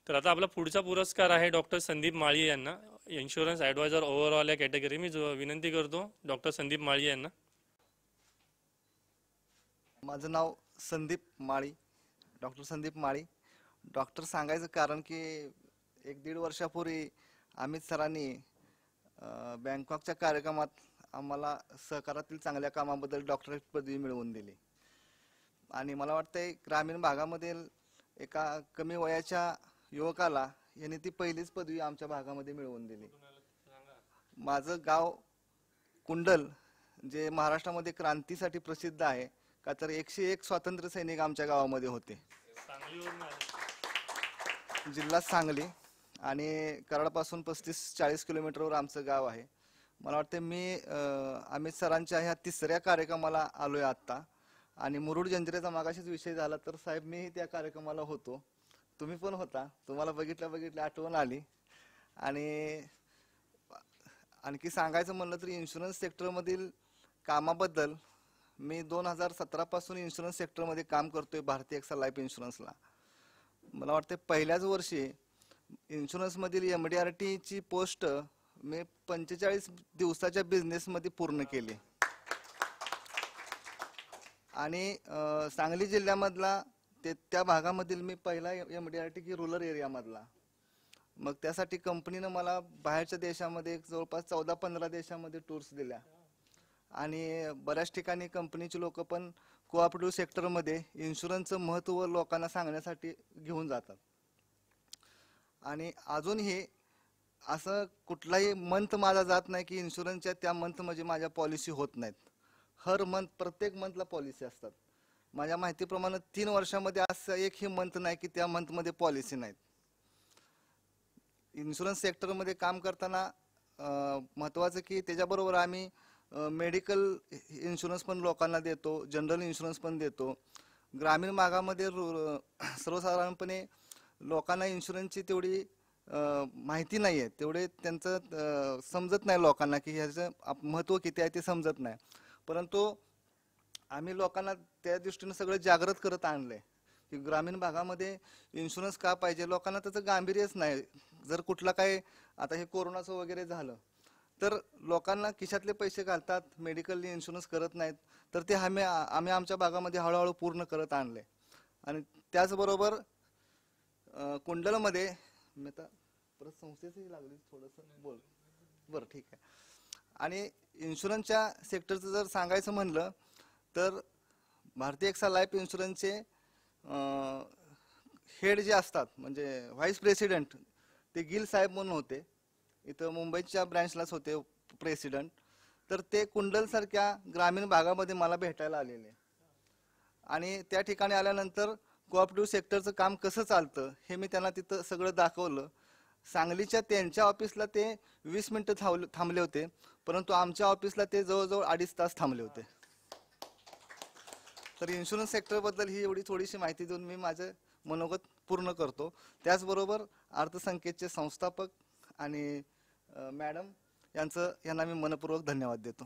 तर आता आपला पुढचा पुरस्कार आहे डॉक्टर संदीप माळी यांना, इन्शुरन्स ॲडवायझर ओव्हरऑल या कॅटेगरी. मी विनंती करतो डॉक्टर संदीप माळी यांना. माझं नाव संदीप माळी, डॉक्टर संदीप माळी. डॉक्टर सांगायचं कारण की 1-1.5 वर्षापूर्वी अमित सरांनी बँकॉकच्या कार्यक्रमात आम्हाला सहकारातील चांगल्या कामाबद्दल डॉक्टरेट पदवी मिळवून दिली. आणि मला वाटतंय ग्रामीण भागामधील एका कमी वयाच्या युवकाला यांनी ती पहिलीच पदवी आमच्या भागामध्ये मिळवून दिली. माझं गाव कुंडल, जे महाराष्ट्रामध्ये क्रांतीसाठी प्रसिद्ध आहे, का तर 101 स्वातंत्र्य सैनिक आमच्या गावामध्ये होते. जिल्हा सांगली आणि कराडपासून 35-40 किलोमीटरवर आमचं गाव आहे. मला वाटतं मी अमित सरांच्या ह्या 3ऱ्या कार्यक्रमाला आलोय आत्ता. आणि मुरुड जंजिऱ्याचा मागाशीच विषय झाला, तर साहेब मी त्या कार्यक्रमाला होतो, तुम्ही पण होता. तुम्हाला बघितलं आठवण आली. आणि आणखी सांगायचं म्हणलं तर इन्शुरन्स सेक्टरमधील कामाबद्दल, मी 2017 पासून इन्शुरन्स सेक्टरमध्ये काम करतोय भारतीय एक्सा लाईफ इन्शुरन्सला. मला वाटतं पहिल्याच वर्षी इन्शुरन्समधील MDRT पोस्ट मी 45 दिवसाच्या बिझनेसमध्ये पूर्ण केली. आणि सांगली जिल्ह्यामधला त्या भागामधील मी पहिला MDRT रूरल एरियामधला. मग त्यासाठी कंपनीनं मला बाहेरच्या देशामध्ये जवळपास 14-15 देशामध्ये टूर्स दिल्या. आणि बऱ्याच ठिकाणी कंपनीचे लोक पण कोऑपरेटिव्ह सेक्टरमध्ये इन्शुरन्सचं महत्त्व लोकांना सांगण्यासाठी घेऊन जातात. आणि अजूनही असं कुठलाही मंथ माझा जात नाही की इन्शुरन्सच्या त्या मंथमध्ये माझ्या पॉलिसी होत नाहीत. हर मंथ, प्रत्येक मंथला पॉलिसी असतात. माझ्या माहितीप्रमाणे 3 वर्षामध्ये असं एकही मंथ नाही की त्या मंथमध्ये पॉलिसी नाहीत. इन्शुरन्स सेक्टरमध्ये काम करताना महत्त्वाचं की त्याच्याबरोबर आम्ही मेडिकल इन्शुरन्स पण लोकांना देतो, जनरल इन्शुरन्स पण देतो. ग्रामीण भागामध्ये सर्वसाधारणपणे लोकांना इन्शुरन्सची तेवढी माहिती नाही आहे, तेवढे त्यांचं समजत नाही लोकांना की ह्याचं महत्त्व किती आहे ते समजत नाही. परंतु आम्ही लोकांना त्या दृष्टीनं सगळं जागृत करत आणलं आहे की ग्रामीण भागामध्ये इन्शुरन्स का पाहिजे. लोकांना त्याचं गांभीर्यच नाही. जर कुठला काय आता हे कोरोनाचं वगैरे झालं तर लोकांना खिशातले पैसे घालतात, मेडिकल इन्शुरन्स करत नाहीत. तर ते आम्ही आमच्या भागामध्ये हळूहळू पूर्ण करत आणले. आणि त्याचबरोबर कुंडलमध्ये मी आता परत संस्थेचंही लागली थोडंसं बोल, बरं ठीक आहे. आणि इन्शुरन्सच्या सेक्टरचं जर सांगायचं म्हणलं तर भारतीय एक्सा लाईफ इन्शुरन्सचे हेड जे असतात म्हणजे व्हाईस प्रेसिडेंट ते गिल साहेब म्हणून होते. इथं मुंबईच्या ब्रँचलाच होते प्रेसिडेंट. तर ते कुंडलसारख्या ग्रामीण भागामध्ये मला भेटायला आलेले. आणि त्या ठिकाणी आल्यानंतर कोऑपरेटिव्ह सेक्टरचं काम कसं चालतं हे मी त्यांना तिथं सगळं दाखवलं. सांगलीच्या त्यांच्या ऑफिसला ते 20 मिनिटं थांबले होते, परंतु आमच्या ऑफिसला ते जवळजवळ 2.5 तास थांबले होते. तर इन्शुरन्स सेक्टरबद्दल ही एवढी थोडीशी माहिती देऊन मी माझं मनोगत पूर्ण करतो. त्याचबरोबर अर्थसंकेतचे संस्थापक आणि मॅडम यांना मी मनपूर्वक धन्यवाद देतो.